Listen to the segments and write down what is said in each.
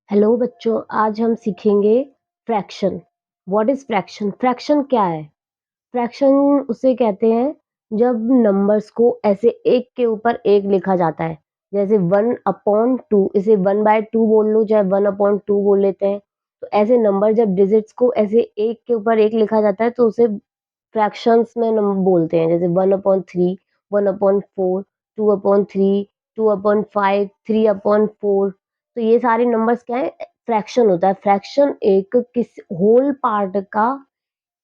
Hello बच्चों, आज हम सीखेंगे fraction. What is fraction? Fraction क्या है? फ्रैक्शन उसे कहते हैं जब नंबर्स को ऐसे एक के ऊपर एक लिखा जाता है। जैसे 1/2, इसे 1/2 बोल लो, चाहे 1/2 बोल लेते हैं। तो ऐसे नंबर जब डिजिट्स को ऐसे एक के ऊपर एक लिखा जाता है तो उसे फ्रैक्शंस में नंबर बोलते हैं। जैसे 1/3, 1/4, 2/3, 2/5, 3/4। तो ये सारे नंबर्स क्या है? फ्रैक्शन होता है। फ्रैक्शन एक किस होल पार्ट का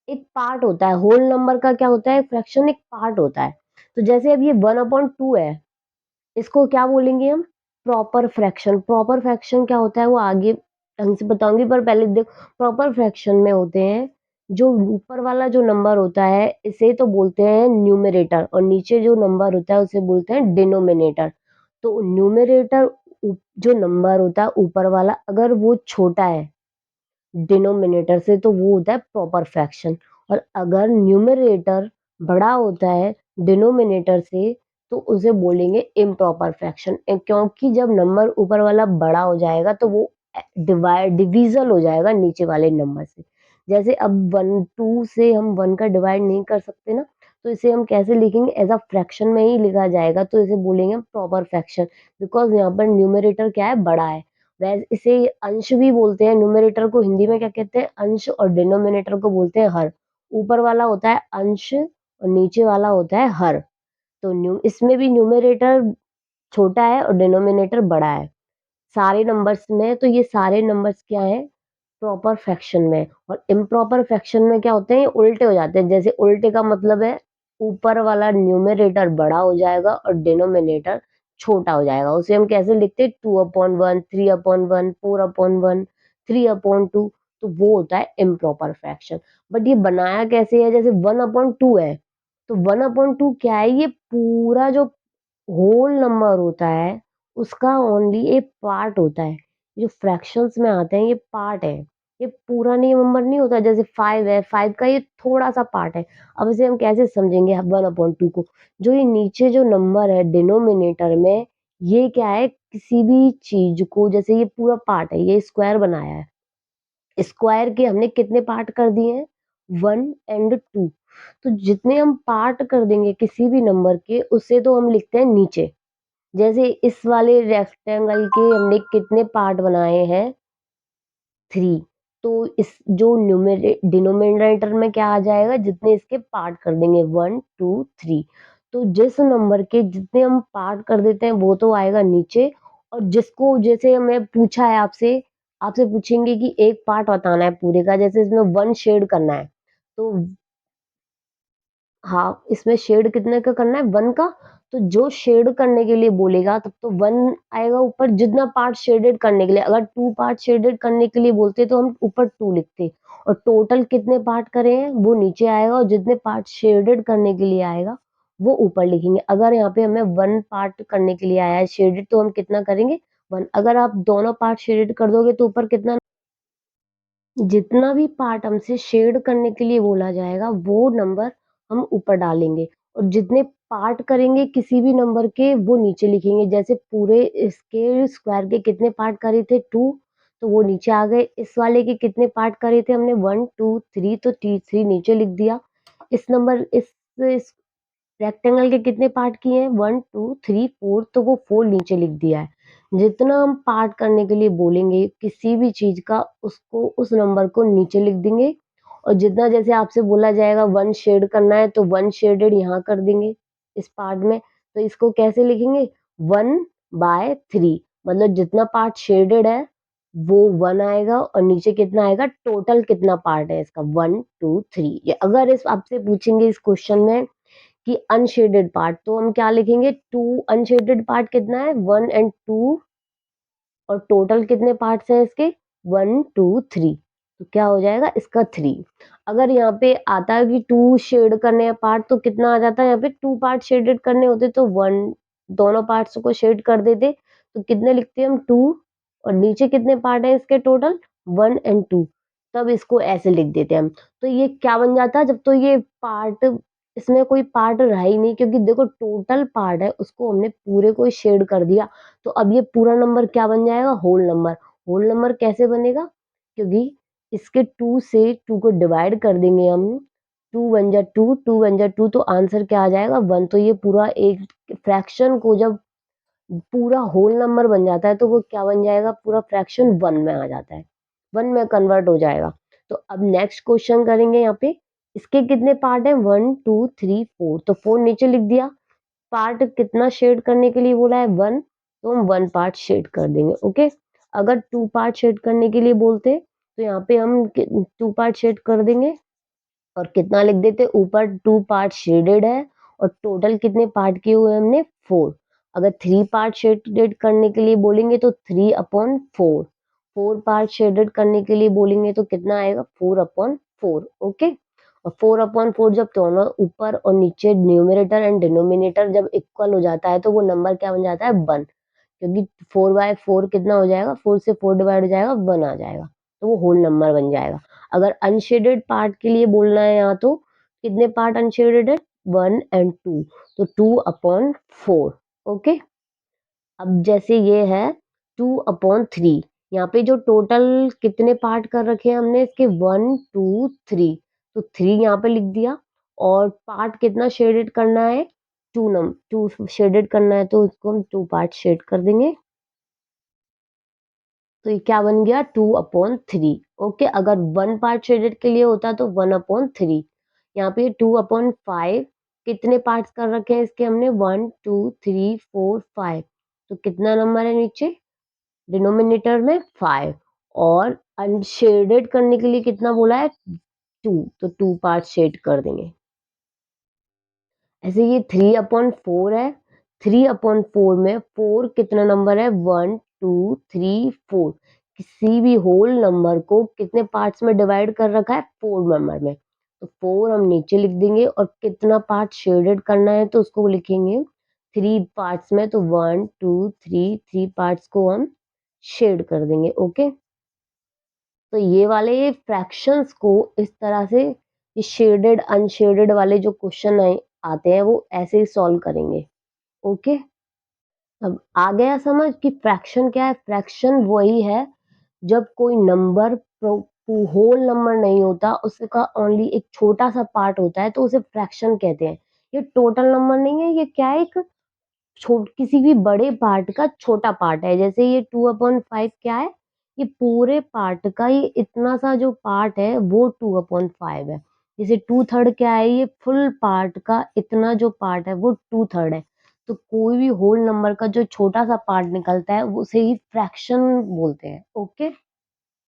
एक पार्ट होता है। होल नंबर का क्या होता है? फ्रैक्शन एक पार्ट होता है। तो जैसे अब ये 1/2 है, इसको क्या बोलेंगे हम? Proper fraction. प्रॉपर फ्रैक्शन क्या होता है वो आगे ढंग से बताऊंगी, पर पहले देखो। प्रॉपर फ्रैक्शन में होते हैं जो ऊपर वाला जो नंबर होता है इसे तो बोलते हैं न्यूमरेटर, और नीचे जो नंबर होता है उसे बोलते हैं डिनोमिनेटर। तो न्यूमरेटर जो नंबर होता है ऊपर वाला, अगर वो छोटा है डिनोमिनेटर से तो वो होता है प्रॉपर फ्रैक्शन। और अगर न्यूमरेटर बड़ा होता है डिनोमिनेटर से तो उसे बोलेंगे इम्प्रॉपर फ्रैक्शन। क्योंकि जब नंबर ऊपर वाला बड़ा हो जाएगा तो वो डिवीजल हो जाएगा नीचे वाले नंबर से। जैसे अब 1/2 से हम 1 का डिवाइड नहीं कर सकते ना, तो इसे हम कैसे लिखेंगे? एज अ फ्रैक्शन में ही लिखा जाएगा, तो इसे बोलेंगे प्रॉपर फ्रैक्शन। बिकॉज यहाँ पर न्यूमरेटर क्या है? बड़ा है। वैसे इसे अंश भी बोलते हैं। न्यूमरेटर को हिंदी में क्या कहते हैं? अंश। और डिनोमिनेटर को बोलते हैं हर। ऊपर वाला होता है अंश और नीचे वाला होता है हर। तो इसमें भी न्यूमरेटर छोटा है और डिनोमिनेटर बड़ा है सारे नंबर्स में। तो ये सारे नंबर्स क्या है? प्रॉपर फ्रैक्शन में। और इम्प्रॉपर फ्रैक्शन में क्या होते हैं? ये उल्टे हो जाते हैं। जैसे उल्टे का मतलब है ऊपर वाला न्यूमरेटर बड़ा हो जाएगा और डिनोमिनेटर छोटा हो जाएगा। उसे हम कैसे लिखते हैं? 2/1, 3/1, 4/1, 3/2। तो वो होता है इम्प्रॉपर फ्रैक्शन। बट ये बनाया कैसे है? जैसे 1/2 है, तो 1/2 क्या है? ये पूरा जो होल नंबर होता है उसका ओनली एक पार्ट होता है। जो फ्रैक्शंस में आते हैं ये पार्ट है। ये पूरा नहीं नंबर नहीं होता। जैसे 5 है, 5 का ये थोड़ा सा पार्ट है। अब इसे हम कैसे समझेंगे 1/2 को? जो ये नीचे जो नंबर है डिनोमिनेटर में, ये क्या है? किसी भी चीज को, जैसे ये पूरा पार्ट है, ये स्क्वायर बनाया है। स्क्वायर के हमने कितने पार्ट कर दिए हैं? 1 और 2। तो जितने हम पार्ट कर देंगे किसी भी नंबर के, उसे तो हम लिखते हैं नीचे। जैसे इस वाले रेक्टेंगल के हमने कितने पार्ट बनाए हैं? 3। तो इस जो डिनोमिनेटर में क्या आ जाएगा? जितने इसके पार्ट कर देंगे 1, 2, 3। तो जिस नंबर के जितने हम पार्ट कर देते हैं वो तो आएगा नीचे। और जिसको, जैसे हमें पूछा है आपसे, आपसे पूछेंगे कि एक पार्ट बताना है पूरे का, जैसे इसमें 1 शेड करना है। तो हाँ, इसमें शेड कितने का करना है? 1 का। तो जो शेड करने के लिए बोलेगा तब तो 1 आएगा ऊपर, जितना पार्ट शेडेड करने के लिए। अगर 2 पार्ट शेडेड करने के लिए बोलते तो हम ऊपर 2 लिखते, और टोटल कितने पार्ट करे हैं वो नीचे आएगा, और जितने पार्ट शेडेड करने के लिए आएगा वो ऊपर लिखेंगे। अगर यहाँ पे हमें 1 पार्ट करने के लिए आया है शेडेड, तो हम कितना करेंगे? 1। अगर आप दोनों पार्ट शेडेड कर दोगे तो ऊपर कितना? जितना भी पार्ट हमसे शेड करने के लिए बोला जाएगा वो नंबर हम ऊपर डालेंगे, और जितने पार्ट करेंगे किसी भी नंबर के वो नीचे लिखेंगे। जैसे पूरे इसके स्क्वायर के कितने पार्ट करे थे? 2। तो वो नीचे आ गए। इस वाले के कितने पार्ट करे थे हमने? 1, 2, 3। तो 3 नीचे लिख दिया। इस रेक्टेंगल के कितने पार्ट किए हैं? 1, 2, 3, 4। तो वो 4 नीचे लिख दिया है। जितना हम पार्ट करने के लिए बोलेंगे किसी भी चीज का, उसको उस नंबर को नीचे लिख देंगे। और जितना, जैसे आपसे बोला जाएगा 1 शेड करना है तो 1 शेडेड यहाँ कर देंगे इस पार्ट में। तो इसको कैसे लिखेंगे? 1/3। मतलब जितना पार्ट शेडेड है वो 1 आएगा, और नीचे कितना आएगा? टोटल कितना पार्ट है इसका? 1, 2, 3। ये अगर इस आपसे पूछेंगे इस क्वेश्चन में कि अनशेडेड पार्ट, तो हम क्या लिखेंगे? 2। अनशेडेड पार्ट कितना है? 1 और 2। और टोटल कितने पार्ट्स हैं इसके? 1, 2, 3। तो क्या हो जाएगा इसका? 3। अगर यहाँ पे आता है कि 2 शेड करने हैं पार्ट, तो कितना आ जाता है? यहाँ पे 2 पार्ट शेडेड करने होते तो 1, दोनों पार्ट्स को शेड कर देते। तो कितने लिखते हैं हम? 2। और नीचे कितने पार्ट है इसके टोटल? 1 और 2। तब इसको ऐसे लिख देते हैं हम। तो ये क्या बन जाता है? जब तो ये पार्ट, इसमें कोई पार्ट रहा ही नहीं, क्योंकि देखो टोटल पार्ट है उसको हमने पूरे को शेड कर दिया। तो अब ये पूरा नंबर क्या बन जाएगा? Whole number. होल नंबर कैसे बनेगा? क्योंकि इसके 2 से 2 को डिवाइड कर देंगे हम, 2 1 जा 2, 2 1 जा 2 तो आंसर क्या आ जाएगा 1। तो ये पूरा एक फ्रैक्शन को जब पूरा होल नंबर बन जाता है तो वो क्या बन जाएगा? पूरा फ्रैक्शन 1 में आ जाता है, 1 में कन्वर्ट हो जाएगा। तो अब नेक्स्ट क्वेश्चन करेंगे यहाँ पे, इसके कितने पार्ट हैं? 1 2 3 4 तो 4 नीचे लिख दिया। पार्ट कितना शेड करने के लिए बोला है? 1 तो हम 1 पार्ट शेड कर देंगे। ओके, अगर 2 पार्ट शेड करने के लिए बोलते तो यहाँ पे हम 2 पार्ट शेड कर देंगे और कितना लिख देते? ऊपर 2 पार्ट शेडेड है और टोटल कितने पार्ट किए हुए हैं हमने? 4। अगर 3 पार्ट शेडेड करने के लिए बोलेंगे तो 3/4, 4 पार्ट शेडेड करने के लिए बोलेंगे तो कितना आएगा? 4/4। ओके, और 4/4 जब दोनों ऊपर और नीचे न्यूमरेटर एंड डिनोमिनेटर जब इक्वल हो जाता है तो वो नंबर क्या बन जाता है? 1। क्योंकि 4/4 कितना हो जाएगा? 4 से 4 डिवाइड हो जाएगा, 1 आ जाएगा, तो वो होल नंबर बन जाएगा। अगर अनशेडेड पार्ट के लिए बोलना है यहाँ तो कितने पार्ट अनशेडेड है? 1 एंड 2 तो 2/4। ओके, अब जैसे ये है 2/3, यहाँ पे जो टोटल कितने पार्ट कर रखे हैं हमने इसके? 1 2 3 तो 3 यहाँ पे लिख दिया और पार्ट कितना शेडेड करना है? 2 शेडेड करना है तो इसको हम 2 पार्ट शेड कर देंगे। तो ये क्या बन गया? 2/3। ओके, अगर 1 पार्ट शेडेड के लिए होता तो 1/3। यहाँ पे 2/5 कितने पार्ट्स कर रखे हैं इसके हमने? 1 2 3 4 5 तो कितना नंबर है नीचे? डिनोमिनेटर में 5 और अनशेडेड करने के लिए कितना बोला है? 2 तो 2 पार्ट शेड कर देंगे। ऐसे ये 3/4 है, 3/4 में 4 कितना नंबर है? 1 2 3 4 किसी भी होल नंबर को कितने पार्ट्स में डिवाइड कर रखा है? 4 नंबर में, तो 4 हम नीचे लिख देंगे और कितना पार्ट शेडेड करना है तो उसको लिखेंगे 3 पार्ट्स में, तो 1 2 3 3 पार्ट्स को हम शेड कर देंगे। ओके, तो ये वाले फ्रैक्शंस को इस तरह से ये शेडेड अनशेडेड वाले जो क्वेश्चन आते हैं वो ऐसे ही सॉल्व करेंगे। ओके, अब आ गया समझ कि फ्रैक्शन क्या है? फ्रैक्शन वही है जब कोई नंबर होल नंबर नहीं होता, उसका ओनली एक छोटा सा पार्ट होता है तो उसे फ्रैक्शन कहते हैं। ये टोटल नंबर नहीं है, ये क्या है? एक किसी भी बड़े पार्ट का छोटा पार्ट है। जैसे ये 2/5 क्या है? ये पूरे पार्ट का ये इतना सा जो पार्ट है वो 2/5 है। जैसे 2/3 क्या है? ये फुल पार्ट का इतना जो पार्ट है वो 2/3 है। तो कोई भी होल नंबर का जो छोटा सा पार्ट निकलता है उसे ही फ्रैक्शन बोलते हैं। ओके,